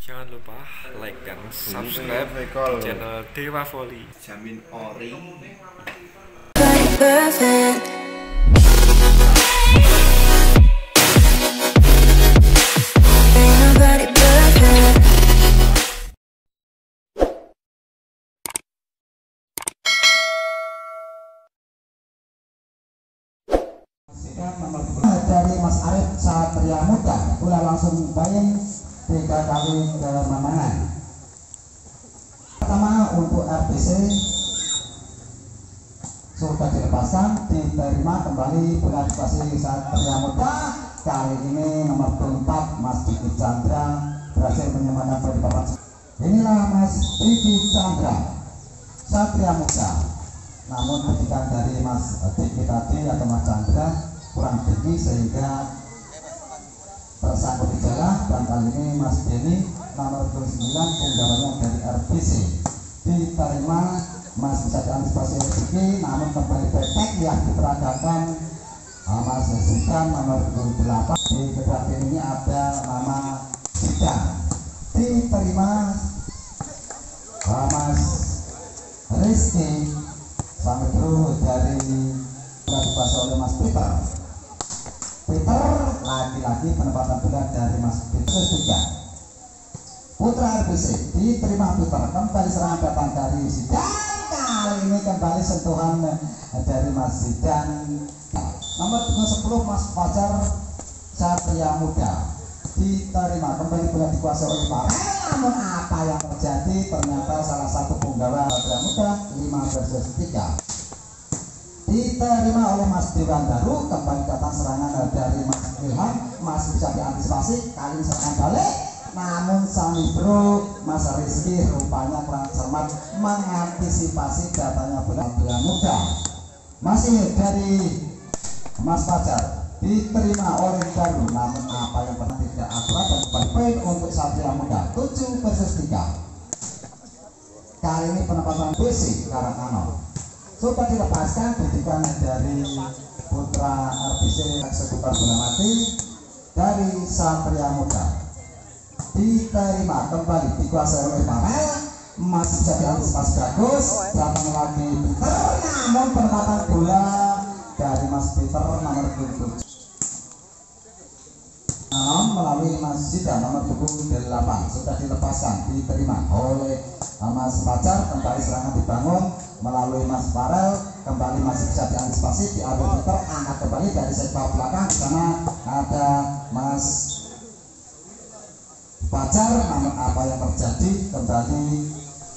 Jangan lupa like dan subscribe di channel Dewa Volley. Jamin ori. Perfect. Ain't nobody perfect. Dari Mas Arif Satria Muda, pula langsung main 3 kali kemenangan. Pertama untuk RBC sudah dilepaskan, diterima kembali bola dikasih Satria Muda. Kali ini nomor 24 Mas Diki Chandra berhasil menyelamatkan bola di papan. Inilah Mas Diki Chandra Satria Muda. Namun ketika dari Mas Diki tadi atau Mas Chandra kurang tinggi sehingga tersangkut di jalan, dan kali ini Mas Denny nomor 29 penggalannya dari RBC diterima. Mas bisa diantisipasi rezeki, namun kembali petek yang diperagakan Mas Zidan nomor 28. Di kedua tim ini ada nama Zidan diterima Mas Rizky sampai dulu dari dikuasai oleh Mas Peter. Lagi-lagi penempatan bola dari Mas Peter 3. Putra RBC diterima Peter, kembali serangan datang dari Zidan. Kali ini kembali sentuhan dari Mas Zidan. Nomor 10 Mas Fajar Satria Muda diterima, kembali bola dikuasai oleh Farel. Namun apa yang terjadi? Ternyata salah satu punggawa Satria Muda 5 versus 3 diterima oleh Mas Dewan Daru. Kembali datang serangan dari Mas Ilham. Mas bisa diantisipasi, kali ini serangan balik, namun Sani Bro Mas Rizky rupanya kurang cermat mengantisipasi datanya bola Muda. Masih dari Mas Fajar diterima oleh Daru, namun apa yang pernah tidak akurat dan kembali poin untuk Satria Muda 7 versus 3. Kali ini penempatan BC Karangano sudah dilepaskan, didikan dari putra RBC eksekutor bola mati dari Satria Muda diterima, kembali dikuasai oleh Farel. Masih bisa diantisipasi bagus, datang lagi Peter, namun penempatan bola dari Mas Peter nomor 27 melalui Mas Zidan nomor 28 sudah dilepaskan, diterima oleh Mas Fajar. Kembali serangan dibangun melalui Mas Farel, kembali masih bisa diantisipasi, diambil Peter, angkat kembali dari sektor belakang. Di sana ada Mas Fajar, namun apa yang terjadi? Kembali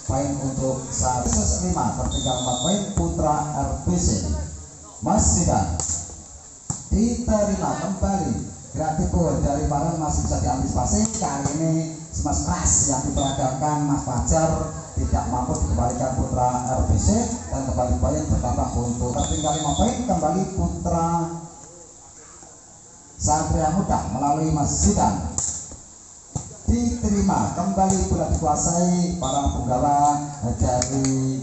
poin untuk 105, tertinggal 4 poin putra RBC. Mas Zidan diterima, kembali kreatif dari Farel masih bisa diantisipasi. Kali ini smash keras yang diperagakan Mas Fajar tidak mampu dikembalikan putra RBC, dan kembali poin bertambah untuk tertinggal 5 poin. Kembali putra Satria Muda melalui Mas Zidan diterima, kembali bola dikuasai para penggawa dari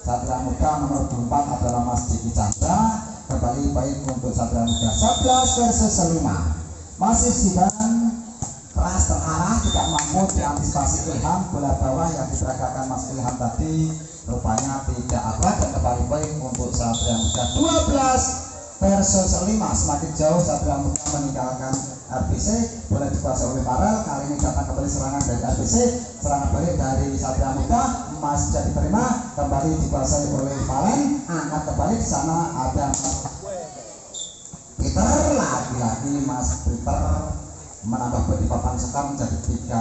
Satria Muda. Nomor 24 adalah Mas Diki Chandra, kembali poin untuk Satria Muda 11 versus 5. Masih Zidan keras terarah, tidak mampu diantisipasi Ilham. Bola bawah yang diperagakan Mas Ilham tadi rupanya tidak akurat, dan kembali poin untuk Satria Muda 12 versus 5. Semakin jauh Satria Muda meninggalkan RBC. Bola dikuasai oleh Farel. Kali ini datang kembali serangan dari RBC, serangan balik dari Satria Muda. Mas jadi terima, kembali dikuasai oleh Valen, angkat kembali. Di sana ada Peter, lagi-lagi Mas Peter menambah di papan sekam menjadi 13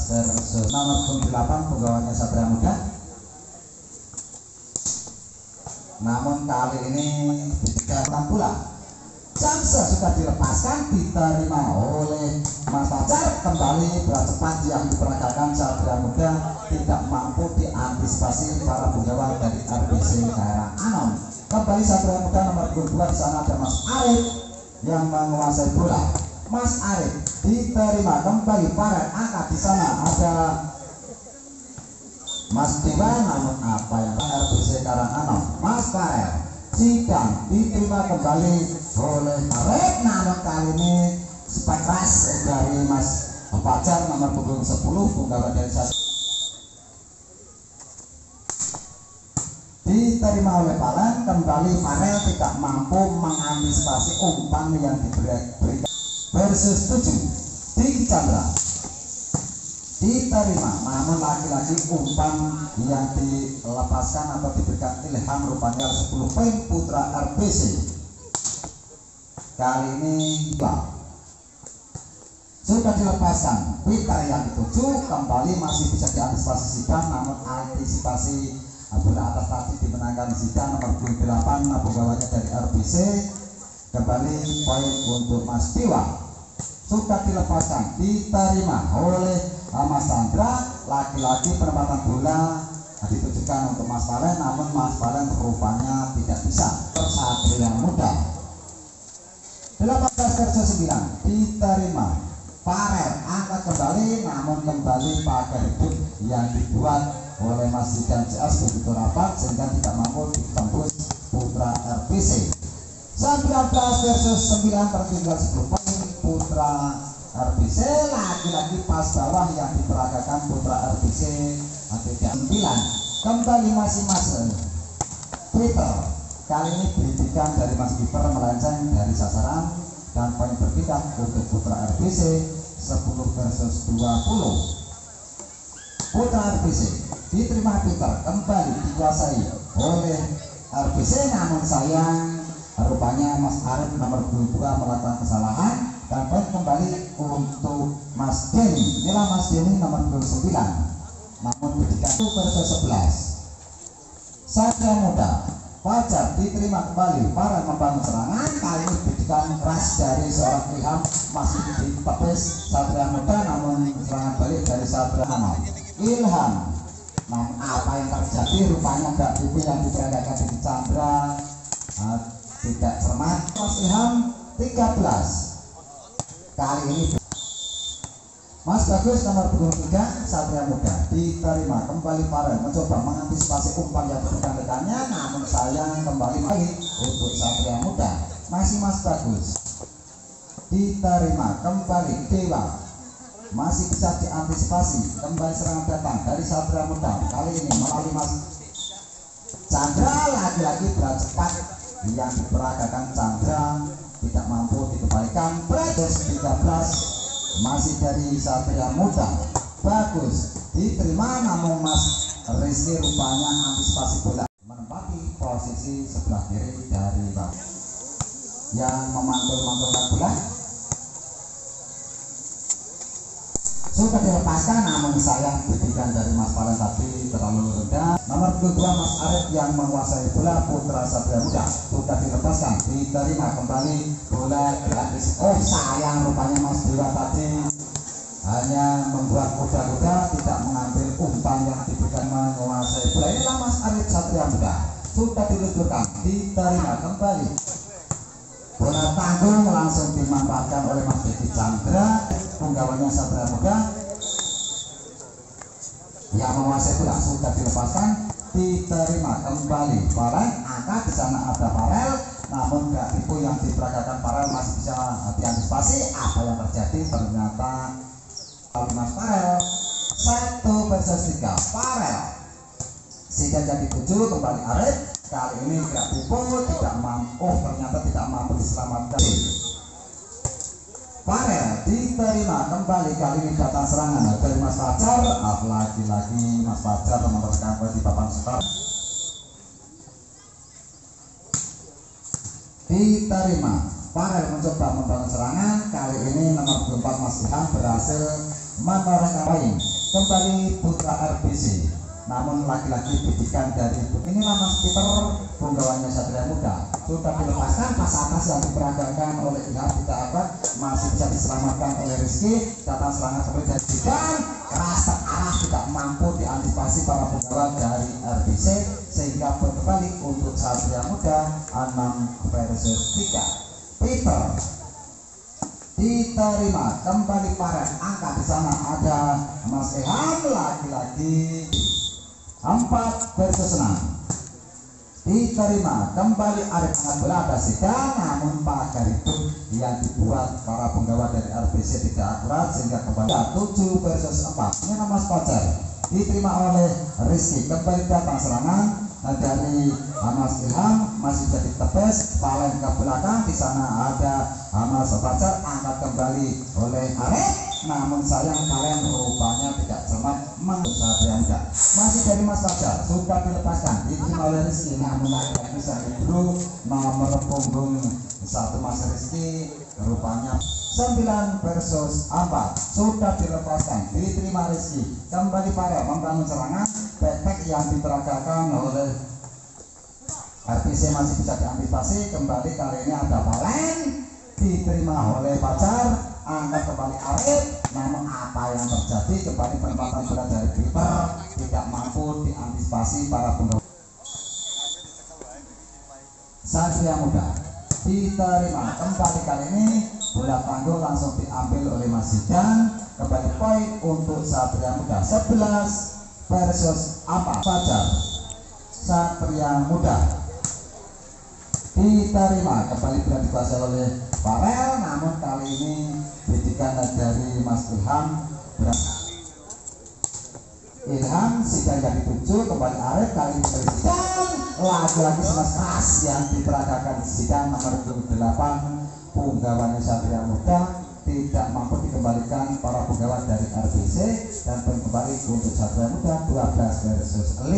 versus nomor 28 penggawanya Satria Muda. Namun kali ini ditigakan pula. Chance sudah dilepaskan, diterima oleh Mas Fajar. Kembali bola cepat yang diperagakan Satria Muda tidak mampu diantisipasi para penggawa dari RBC Karangano. Kembali Satria Muda nomor 22. Di sana ada Mas Arif yang menguasai bola. Mas Arif diterima, kembali Farel angkat. Di sana ada Mas Dewa, namun apa yang RBC Karangano Mas Farel Zidan diterima kembali oleh Farel, namun kali ini spek keras dari Mas Fajar nomor punggung 10 punggawa dari satu diterima oleh Palen. Kembali Farel tidak mampu mengantisipasi umpan yang diberikan versus 7 Diki Chandra diterima, namun lagi-lagi umpan yang dilepaskan atau diberikan Ilham rupanya 10 poin putra RBC. Kali ini sudah dilepaskan. Peter yang dituju kembali masih bisa diantisipasi Zidan, namun antisipasi bola atas tadi dimenangkan Zidan nomor 28 pegawainya dari RBC. Kembali poin untuk Mas Dewa. Sudah dilepaskan, diterima oleh Mas Chandra. Lagi-lagi penempatan bola ditujukan untuk Mas Palen, namun Mas Palen rupanya tidak bisa. Satria Muda 18-9 diterima. Farel angkat kembali, namun kembali pagar hidup yang dibuat oleh Mas Zidan CS begitu rapat sehingga tidak mampu ditembus putra RBC. 19-9 tertinggal 10 poin putra RBC. Lagi-lagi pas bawah yang diperagakan putra RBC tidak 9. Kembali masing-masing Peter. Kali ini pendidikan dari Mas Kiper melenceng dari sasaran dan poin berpindah untuk putra RBC 10-20. Putra RBC diterima Peter, kembali dikuasai oleh RBC, namun sayang rupanya Mas Arif nomor 22 melakukan kesalahan dan poin kembali untuk Mas Denny. Inilah Mas Denny nomor 29, namun pendidikan 11. Satria Muda Fajar diterima kembali. Farel membangun serangan, kali ini pendidikan keras dari seorang Ilham masih ditepis Satria Muda, namun serangan balik dari Satria Muda. Ilham, nah apa yang terjadi? Rupanya gak pipi yang diperagakan di Chandra tidak cermat. Mas Ilham 13. Kali ini Mas Bagus nomor 23 Satria Muda diterima kembali. Farel mencoba mengantisipasi umpan yang diberikan rekannya, namun sayang kembali lagi untuk Satria Muda. Masih Mas Bagus diterima kembali. Dewa masih bisa diantisipasi, kembali serangan datang dari Satria Muda. Kali ini melalui Mas Chandra, lagi-lagi berat cepat yang diperagakan Chandra tidak mampu dikembalikan. Terus 13 masih dari Satria Muda. Bagus diterima, namun Mas Rizky rupanya antisipasi bola menempati posisi sebelah kiri dari Bang yang memantul-mantulkan bola. Sudah dilepaskan, namun sayang bidikan dari Mas Palen tadi terlalu rendah. Nomor 22 Mas Arif yang menguasai bola putra Satria Muda sudah dilepaskan, diterima kembali bola gratis. Oh sayang rupanya Mas Dewa tadi hanya membuat kuda-kuda tidak mengambil umpan yang diberikan menguasai bola. Inilah Mas Arif Satria Muda sudah diluncurkan, diterima kembali. Bola tanggung langsung dimanfaatkan oleh Mas Diki Chandra, penggawanya Satria Muda yang menguasai bola. Sudah dilepaskan, diterima kembali. Farel angkat, di sana ada Farel, namun gak tipu yang diperagakan Farel masih bisa diantisipasi. Apa yang terjadi? Ternyata Mas Farel 1-3 Farel sehingga jadi 7 kembali Arif. Kali ini gak tipu, tidak mampu, ternyata tidak mampu diselamatkan. Farel diterima kembali, kali ini datang serangan dari Mas Fajar. Lagi-lagi Mas Fajar meneruskan di papan skor. Diterima. Farel mencoba membangun serangan, kali ini nomor 24 Mas Ilham berhasil menorehkan poin. Kembali putra RBC, namun lagi-lagi bidikan dari inilah Mas Peter, penggawanya Satria Muda sudah dilepaskan. Pas atas yang diperagakan oleh Ilham tidak akan, masih bisa diselamatkan oleh Rizky. Datang serangan seperti dari Zidan, keras terarah, tidak mampu diantisipasi para penggawa dari RBC sehingga kembali untuk Satria Muda 6-3. Peter diterima kembali. Farel angkat, di sana ada Mas Ilham, lagi-lagi 4-6 diterima kembali Arif angkat bola ada sidang, namun pagar itu yang dibuat para penggawa dari RBC tidak akurat sehingga kembali 7 versus 4. Ini nama Fajar diterima oleh Rizky, kembali datang serangan dari Mas Ilham, masih jadi tepes Palen ke belakang, di sana ada Mas Fajar, angkat kembali oleh Arif, namun sayang Palen rupanya tidak cermat Satria Muda. Masih dari Mas Fajar, sudah dilepaskan diterima oleh Rizky, namun tidak bisa diburu nomor punggung 1 Mas Rizky, rupanya 9 versus 4 sudah dilepaskan, diterima Rizky, kembali Farel membangun serangan, petek yang diperagakan oleh RBC masih bisa diantisipasi, kembali kali ini ada Palen, diterima oleh Fajar, angkat kembali Arif, namun apa yang terjadi, kembali penempatan bola dari Peter tidak mampu diantisipasi para penggawa Satria Muda. Diterima kembali kali ini bola tangguh langsung diambil oleh Mas Zidan, kembali poin untuk Satria Muda 11 versus 4. Fajar Satria Muda diterima kembali bola dikuasai oleh Farel, namun kali ini bidikan dari Mas Ilham Zidan yang dituju, kembali Arif, kali ini dari Zidan, lagi-lagi smash keras yang diperagakan Zidan nomor 28 punggawanya Satria Muda tidak mampu dikembalikan para penggawa dari RBC, dan poin kembali untuk Satria Muda 12 versus 5.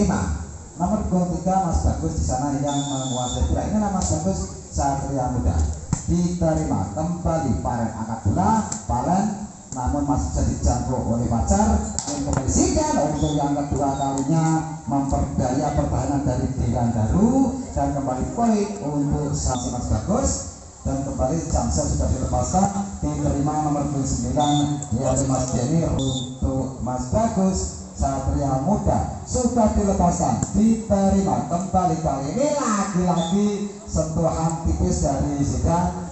Nomor 23 Mas Bagus di sana yang menguasai bola, ini Mas Bagus Satria Muda diterima kembali Palen angkat bola, Palen namun masih bisa dijangkau oleh Fajar, yang kembali Zidan untuk yang kedua kalinya memperdaya pertahanan dari Dewan Daru, dan kembali poin untuk Mas Bagus, dan kembali Jamsel sudah dilepaskan, diterima nomor 29 yaitu Mas Denny untuk Mas Bagus Satria Muda sudah dilepaskan, diterima kembali kali ini lagi-lagi sentuhan tipis dari Zidan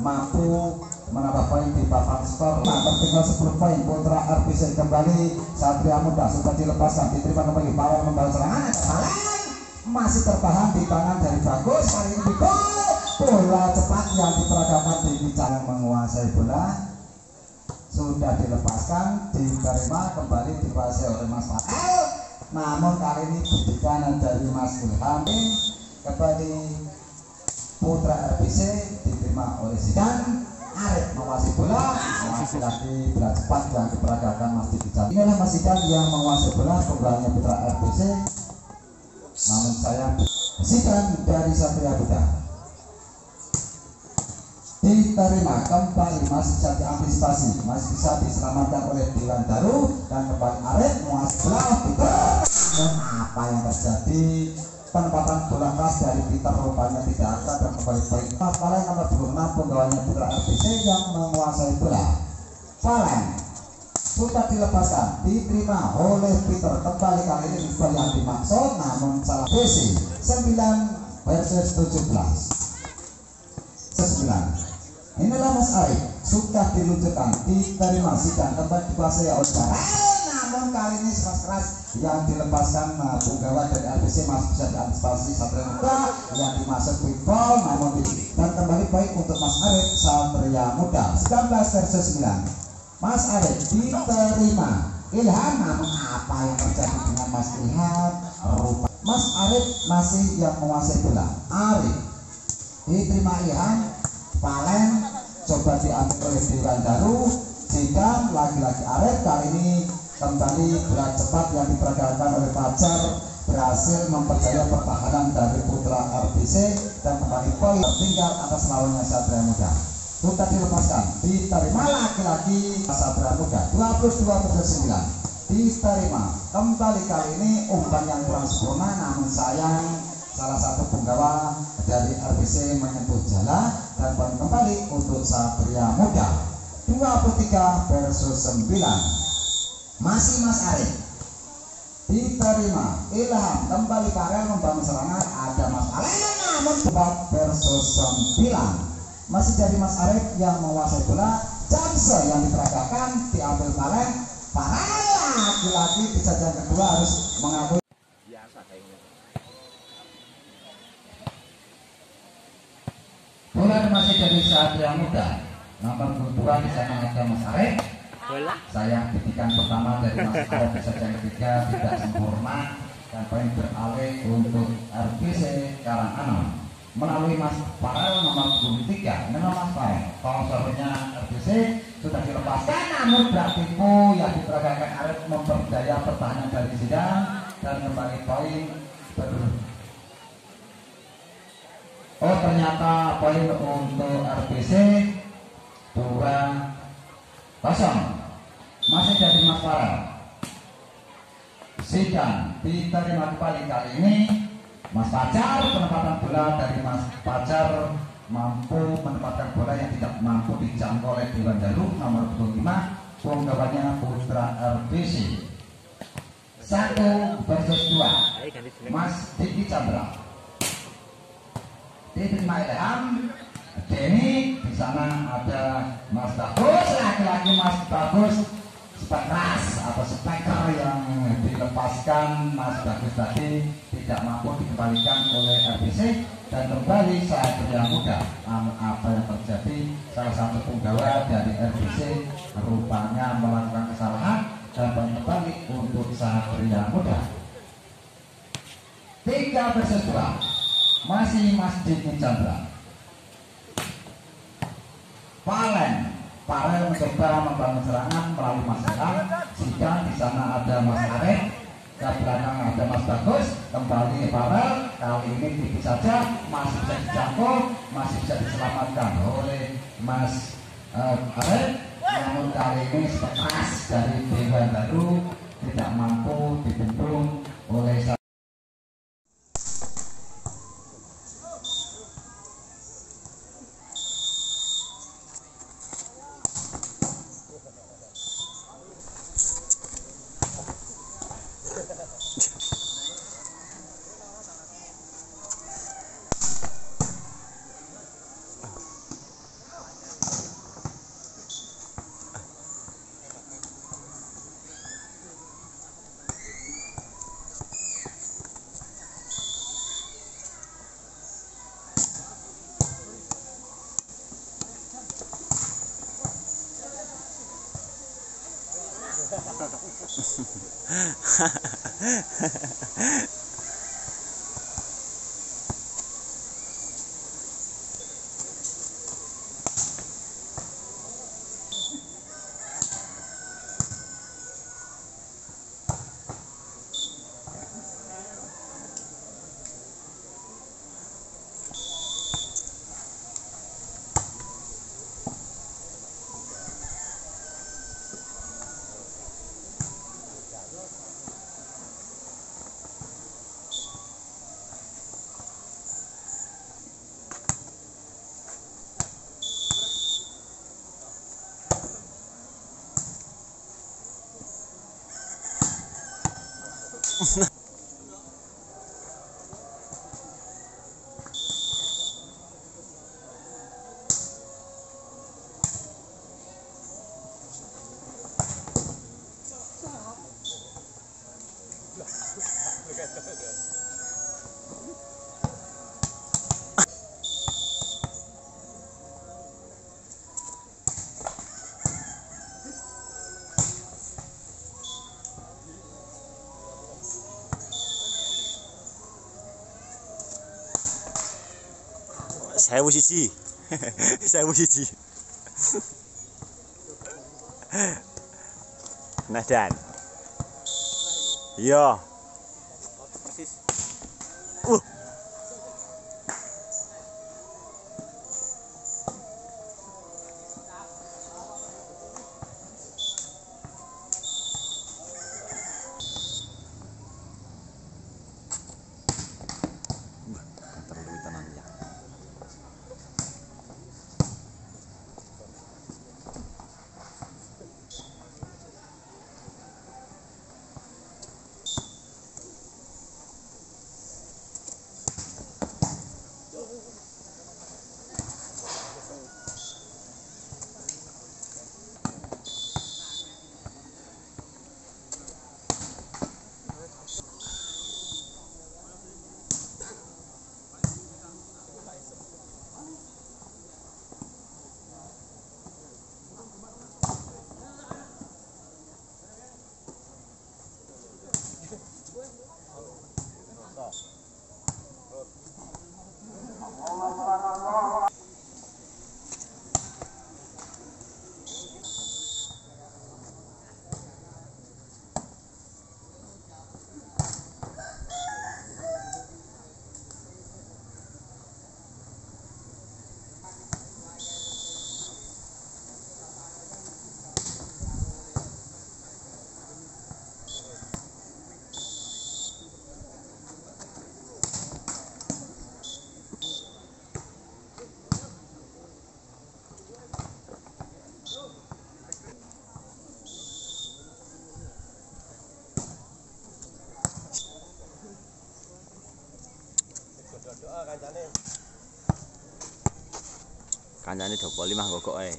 mampu menambah poin di papan skor. Tertinggal 10 poin putra RBC, kembali Satria Muda sudah dilepaskan, diterima kembali Palen membalas serangan, Palen masih tertahan di tangan dari Bagus, kali ini bola cepat yang diperagakan di Bicara menguasai bola sudah dilepaskan, diterima kembali dikuasai oleh Mas Fatel, namun kali ini bidikan dari Mas Ilham, kembali putra RBC diterima oleh Zidan. Arif menguasai bola, masih lagi bola cepat yang diperagakan Mas Zidan. Inilah Mas Zidan yang menguasai bola, kembalinya putra RBC, namun sayang Zidan dari Satria Muda diterima kembali, masih bisa diantisipasi, masih bisa diselamatkan oleh Dewan Daru, dan kembali Arif menguasai bola, namun apa yang terjadi, penempatan bola keras dari Peter rupanya tidak ada, dan kembali poin Mas Palen nomor 26 penggawanya putra RBC yang menguasai bola. Palen sudah dilepaskan, diterima oleh Peter, kembali kali ini gol yang dimaksud namun salah DC, 9 versus 17. Inilah Mas Arif sudah diluncurkan, diterima Zidan, kembali dikuasai oleh Palen, namun kali ini smash keras yang dilepaskan penggawa dari RBC masih bisa diantisipasi Satria Muda yang dimasuk quick ball, namun dan kembali baik untuk Mas Arif Satria Muda 19 versus 9. Mas Arif diterima Ilham, namun apa yang terjadi dengan Mas Ilham, rupa Mas Arif masih yang menguasai bola. Arif diterima Ilham, Palen coba diambil oleh Dewan Daru, Zidan lagi-lagi Arif, kali ini kembali bola cepat yang diperagakan oleh Fajar berhasil mempercayai pertahanan dari putra RBC, dan kembali poin tertinggal atas lawannya Satria Muda sudah dilepaskan, diterima lagi-lagi Satria Muda 22 versus 9. Diterima kembali kali ini umpan yang kurang sempurna, namun sayang salah satu penggawa dari RBC menyentuh jala, dan poin kembali untuk Satria Muda 23 versus 9. Masih Mas Arif diterima Ilham, kembali Farel membangun serangan, ada Mas Palen namun 4 versus 9. Masih dari Mas Arif yang menguasai bola, Jamse yang diperagakan diambil Palen, lagi-lagi di jajaran kedua harus mengakui Dukungan masih dari Satria Muda. Nomor 22 di sana ada Mas Arek. Saya titikan pertama dari Mas Arek, bisa yang ketiga tidak sempurna dan poin beralih untuk RBC Karanganom melalui Mas Farel nomor 23. Memang Mas Farel sponsornya RBC sudah dilepaskan, namun Braktipu yang diperagakan Arek memperdaya pertahanan dari sidang dan kembali poin oh ternyata poin untuk RBC 2-0 masih dari Mas Farel. Sidang diterima kembali kali ini Mas Pacar. Penempatan bola dari Mas Pacar mampu menempatkan bola yang tidak mampu dijangkau oleh Dewan Daru nomor 25. Penggawannya Putra RBC. 1 versus 2. Mas Diki Chandra diterima Ilham Denny. Di sana ada Mas Bagus, laki-laki Mas Bagus Spekras atau Speker yang dilepaskan Mas Bagus tadi tidak mampu dikembalikan oleh RBC dan kembali Satria Muda. Apa yang terjadi, salah satu penggawa dari RBC rupanya melakukan kesalahan dan kembali untuk Satria Muda. 3 versus 2 masih Mas Diki Chandra. Farel mencoba membangun serangan melalui Mas Ilham. Sidang di sana ada Mas Arek, ke belakang ada Mas Bagus. Kembali Farel, kali ini tipis saja, masih bisa dijangkau, masih bisa diselamatkan oleh Mas Arek. Namun kali ini Spekas dari Dewan Daru tidak mampu dibendung oleh Saya siji. Saya siji. Nah dan. Iya. Persis. Kancane do poli mah gogok ae.